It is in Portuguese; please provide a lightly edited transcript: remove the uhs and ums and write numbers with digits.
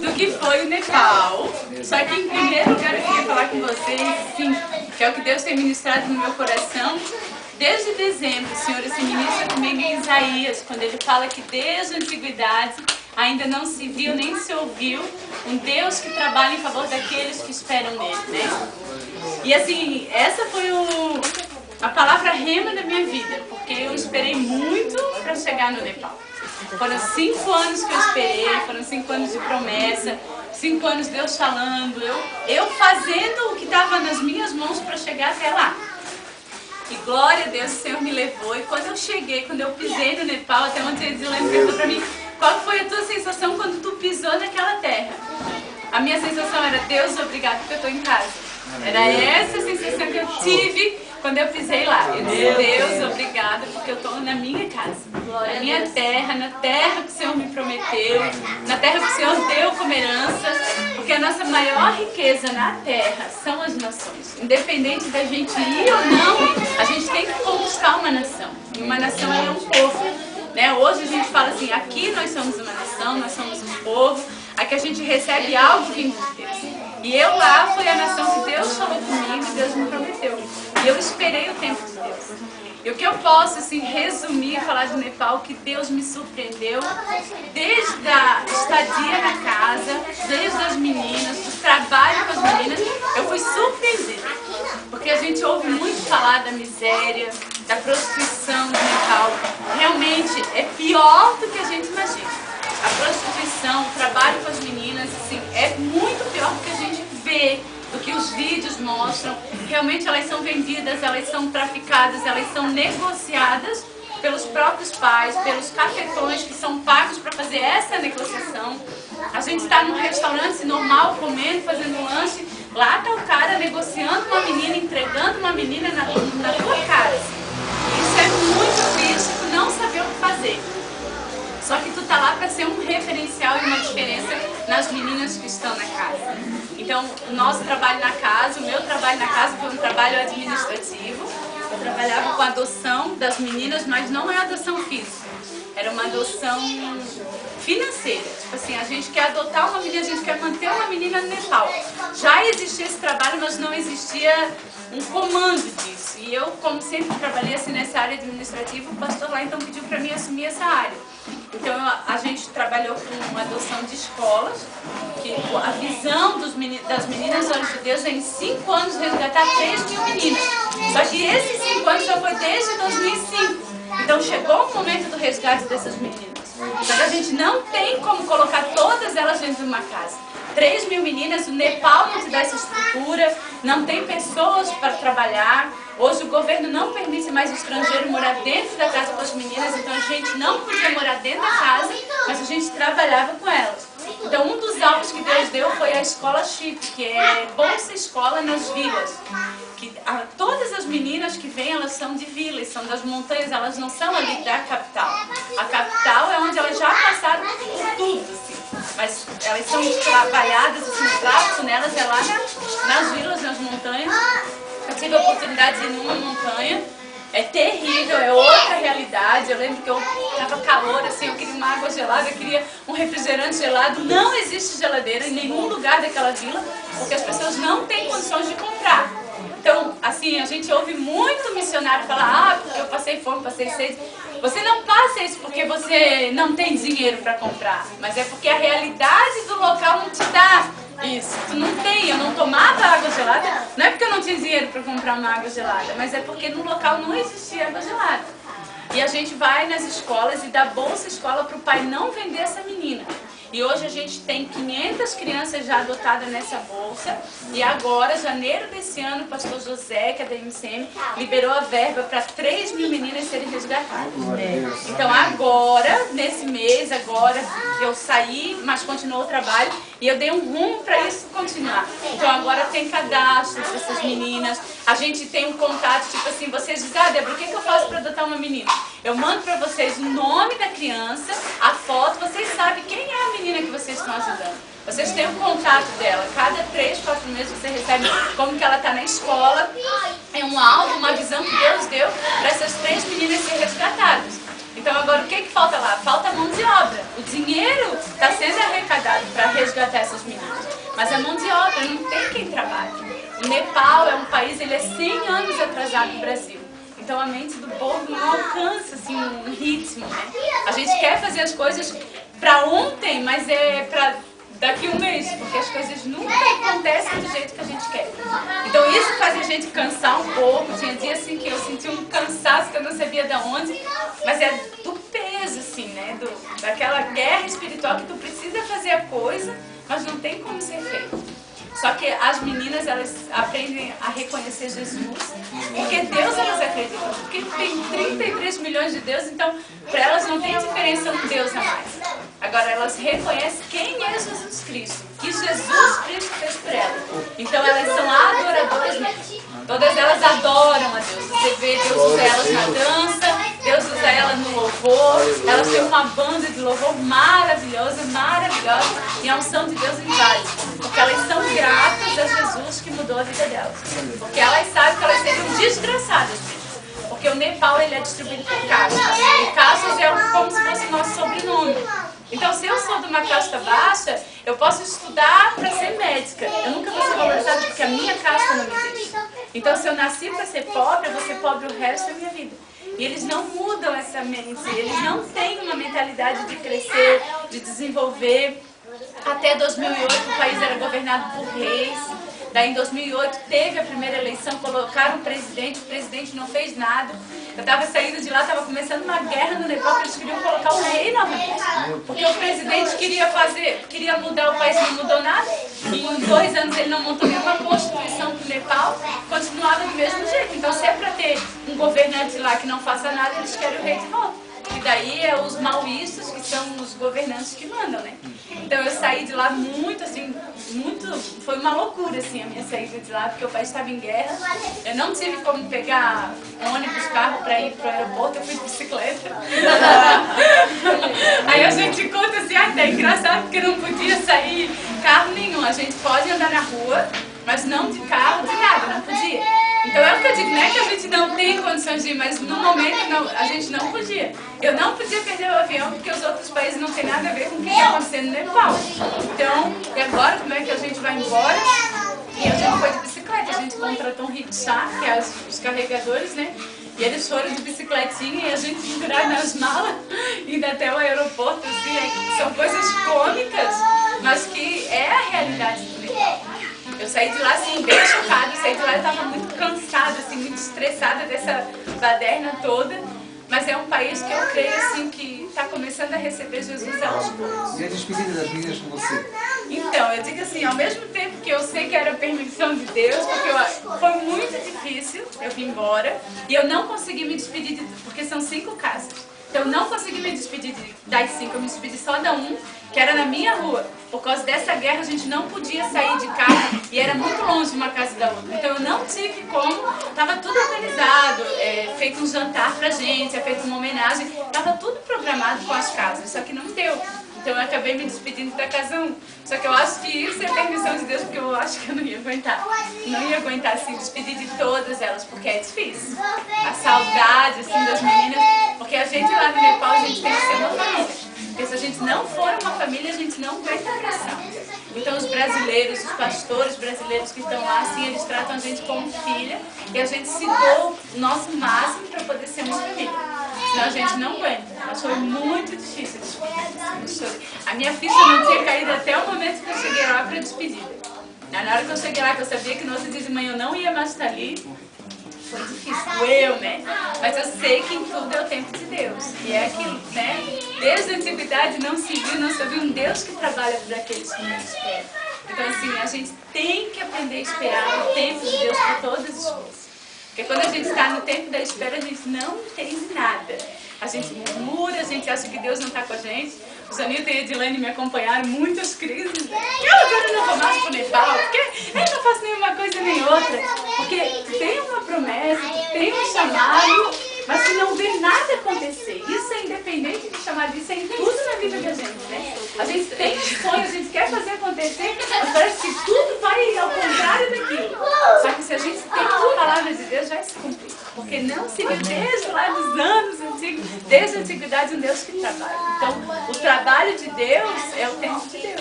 do que foi o Nepal. Só que em primeiro lugar eu queria falar com vocês, sim, que é o que Deus tem ministrado no meu coração. Desde dezembro, o Senhor se ministra comigo em Isaías, quando ele fala que desde a antiguidade ainda não se viu nem se ouviu um Deus que trabalha em favor daqueles que esperam nele, né? E assim, essa foi a palavra rema da minha vida, porque eu esperei muito para chegar no Nepal. Foram 5 anos que eu esperei, foram 5 anos de promessa, 5 anos Deus falando, eu fazendo o que estava nas minhas mãos para chegar até lá. E glória a Deus, o Senhor me levou. E quando eu cheguei, quando eu pisei no Nepal, até ontem a Edilene perguntou para mim, qual foi a tua sensação quando tu pisou naquela terra? A minha sensação era, Deus, obrigado porque eu estou em casa. Era essa a sensação que eu tive quando eu pisei lá. Eu disse, Deus, obrigada porque eu estou na minha casa. Na minha terra, na terra que o Senhor me prometeu, na terra que o Senhor deu como herança. Porque a nossa maior riqueza na terra são as nações. Independente da gente ir ou não, a gente tem que conquistar uma nação. E uma nação é um povo. Né? Hoje a gente fala assim, aqui nós somos uma nação, nós somos um povo. Aqui a gente recebe algo vindo de Deus. E eu lá foi a nação que Deus falou comigo e Deus me prometeu. E eu esperei o tempo de Deus. E o que eu posso assim, resumir e falar do Nepal, que Deus me surpreendeu desde a estadia na casa, desde as meninas, do trabalho com as meninas, eu fui surpreendida. Porque a gente ouve muito falar da miséria, da prostituição do Nepal. Realmente é pior do que a gente imagina. A prostituição, o trabalho com as meninas, assim, é muito pior do que a gente vê, do que os vídeos mostram. Realmente elas são vendidas, elas são traficadas, elas são negociadas pelos próprios pais, pelos cafetões que são pagos para fazer essa negociação. A gente está num restaurante normal, comendo, fazendo lanche, lá está o cara negociando uma menina, entregando uma menina na tua cara. Isso é muito triste, tu não saber o que fazer. Só que tu tá lá para ser um referencial e uma diferença nas meninas que estão na casa. Então, o nosso trabalho na casa, o meu trabalho na casa foi um trabalho administrativo. Eu trabalhava com a adoção das meninas, mas não é adoção física. Era uma adoção financeira. Tipo assim, a gente quer adotar uma menina, a gente quer manter uma menina no Nepal. Já existia esse trabalho, mas não existia um comando disso. E eu, como sempre trabalhei assim nessa área administrativa, o pastor lá então pediu para mim assumir essa área. Então a gente trabalhou com uma adoção de escolas, que a visão das meninas Olhos de Deus é em 5 anos resgatar 3.000 meninas. Só que esses 5 anos já foi desde 2005. Então chegou o momento do resgate dessas meninas. Só que a gente não tem como colocar todas elas dentro de uma casa. 3.000 meninas, o Nepal não te dá essa estrutura, não tem pessoas para trabalhar. Hoje o governo não permite mais o estrangeiro morar dentro da casa com as meninas, então a gente não podia morar dentro da casa, mas a gente trabalhava com elas. Então um dos alvos que Deus deu foi a escola Chip, que é Bolsa Escola nas vilas. Todas as meninas que vêm, elas são de vilas, são das montanhas, elas não são ali da capital. A capital é onde elas já passaram por tudo, assim. Mas elas são trabalhadas, assim, o tráfico nelas é lá nas vilas, nas montanhas. Eu tive a oportunidade de ir numa montanha, é terrível, é outra realidade. Eu lembro que eu estava calor, assim, eu queria uma água gelada, eu queria um refrigerante gelado. Não existe geladeira em nenhum lugar daquela vila, porque as pessoas não têm condições de comprar. Então, assim, a gente ouve muito missionário falar, porque eu passei fome, passei sede. Você não passa isso porque você não tem dinheiro para comprar, mas é porque a realidade do local não te dá isso. Tu não tem, eu não tomava água gelada, não é porque eu não tinha dinheiro para comprar uma água gelada, mas é porque no local não existia água gelada. E a gente vai nas escolas e dá bolsa escola para o pai não vender essa menina. E hoje a gente tem 500 crianças já adotadas nessa bolsa. E agora, janeiro desse ano, o pastor José, que é da MCM, liberou a verba para 3.000 meninas serem resgatadas. Então agora, nesse mês, agora eu saí, mas continuou o trabalho. E eu dei um rumo para isso continuar. Então agora tem cadastro dessas meninas. A gente tem um contato, tipo assim, vocês dizem, Débora, o que eu faço para adotar uma menina? Eu mando para vocês o nome da criança, a foto, vocês sabem quem é a menina que vocês estão ajudando. Vocês têm o contato dela. Cada 3, 4 meses você recebe como que ela está na escola. É um alvo, uma visão que Deus deu para essas 3 meninas serem resgatadas. Então agora o que falta lá? Falta mão de obra. O dinheiro está sendo arrecadado para resgatar essas meninas, mas a mão de obra não tem quem trabalhe. O Nepal é um país, ele é 100 anos atrasado do Brasil. Então a mente do povo não alcança assim, um ritmo, né? A gente quer fazer as coisas para ontem, mas é para daqui a um mês, porque as coisas nunca acontecem do jeito que a gente quer. Então isso faz a gente cansar um pouco. Tinha dias assim que eu senti um cansaço que eu não sabia de onde, mas é do peso, assim, né? Daquela guerra espiritual que tu precisa fazer a coisa, mas não tem como ser feito. Só que as meninas, elas aprendem a reconhecer Jesus, porque Deus elas acreditam, porque tem 33 milhões de deuses, então para elas não tem diferença um Deus a mais. Agora elas reconhecem quem é Jesus Cristo, que Jesus Cristo fez por elas. Então elas são adoradoras mesmo. Todas elas adoram a Deus. Você vê, Deus usa elas na dança, Deus usa elas no louvor. Elas têm uma banda de louvor maravilhosa, maravilhosa. E a unção de Deus invade. Porque elas são gratas a Jesus que mudou a vida delas. Porque elas sabem que elas seriam desgraçadas mesmo. Porque o Nepal ele é distribuído por castas. E castas é como se fosse o nosso sobrenome. Então, se eu sou de uma casta baixa, eu posso estudar para ser médica. Eu nunca vou ser valorizada porque a minha casta não me deixa. Então, se eu nasci para ser pobre, eu vou ser pobre o resto da minha vida. E eles não mudam essa mente, eles não têm uma mentalidade de crescer, de desenvolver. Até 2008 o país era governado por reis. Daí em 2008 teve a primeira eleição, colocaram o presidente não fez nada. Eu estava saindo de lá, estava começando uma guerra no Nepal, que eles queriam colocar o rei novamente. Porque o presidente queria mudar o país, não mudou nada. E em 2 anos ele não montou nenhuma constituição para o Nepal, continuava do mesmo jeito. Então se é para ter um governante lá que não faça nada, eles querem o rei de volta. E daí é os maoístas que são os governantes que mandam, né? Então eu saí de lá muito, assim, foi uma loucura, assim, a minha saída de lá, porque o país estava em guerra. Eu não tive como pegar ônibus, carro para ir para o aeroporto, eu fui de bicicleta. Aí a gente conta assim, tá engraçado porque não podia sair carro nenhum. A gente pode andar na rua, mas não de carro, de nada, não podia. Então é o que eu digo, não é que a gente não tem condições de ir, mas no momento não, a gente não podia. Eu não podia perder o avião porque os outros países não tem nada a ver com o que está acontecendo no Nepal. Então, e agora como é que a gente vai embora? E a gente foi de bicicleta, a gente contratou um rickshaw, que é os carregadores, né? E eles foram de bicicletinha e a gente pendurado nas malas, indo até o aeroporto, assim, são coisas cômicas, mas que é a realidade do Nepal. Eu saí de lá assim, bem chocada, saí de lá e estava muito cansada, assim, muito estressada dessa baderna toda. Mas é um país que eu creio assim, que está começando a receber Jesus aos poucos. E a despedida das meninas com você? Então, eu digo assim, ao mesmo tempo que eu sei que era a permissão de Deus, porque foi muito difícil eu vir embora, e eu não consegui me despedir, porque são 5 casas. Então eu não consegui me despedir das 5, eu me despedi só da 1, que era na minha rua. Por causa dessa guerra a gente não podia sair de casa e era muito longe uma casa da outra. Então eu não tive como, estava tudo organizado, feito um jantar pra gente, feito uma homenagem, estava tudo programado com as casas, só que não deu. Então eu acabei me despedindo da casa 1. Só que eu acho que isso é permissão de Deus, porque eu acho que eu não ia aguentar. Não ia aguentar, assim, despedir de todas elas, porque é difícil. A saudade, assim, das meninas, porque a gente lá no Nepal, a gente tem que ser uma família. Porque se a gente não for uma família, a gente não aguenta a pressão. Então os brasileiros, os pastores brasileiros que estão lá, assim, eles tratam a gente como filha e a gente se doa o nosso máximo para poder ser uma família. Senão a gente não aguenta. Mas foi muito difícil despedir. A minha ficha não tinha caído até o momento que eu cheguei lá para despedida. Na hora que eu cheguei lá, que eu sabia que no outro dia de manhã eu não ia mais estar ali, foi difícil, doeu, né? Mas eu sei que em tudo é o tempo de Deus. E é aquilo, né? Desde a antiguidade não se viu um Deus que trabalha por aqueles que não esperam. Então assim, a gente tem que aprender a esperar o tempo de Deus para todas as coisas. Porque quando a gente está no tempo da espera, a gente não entende nada. A gente murmura, a gente acha que Deus não está com a gente. O Zanilton e a Edilene me acompanharam muitas crises. Eu agora não vou mais para o Nepal, porque eu não faço nenhuma coisa nem outra. Porque tem uma promessa, tem um chamado, mas se não vê nada acontecer, isso é independente de chamado, isso é em tudo na vida da gente, né? A gente tem um sonho, a gente quer fazer acontecer, mas parece que tudo vai ao contrário daquilo. Só que se a gente tem a palavra de Deus, vai se cumprir. Porque não se vê desde lá dos anos antigos, desde a antiguidade. criatividade, um Deus que trabalha. Então, o trabalho de Deus é o tempo de Deus.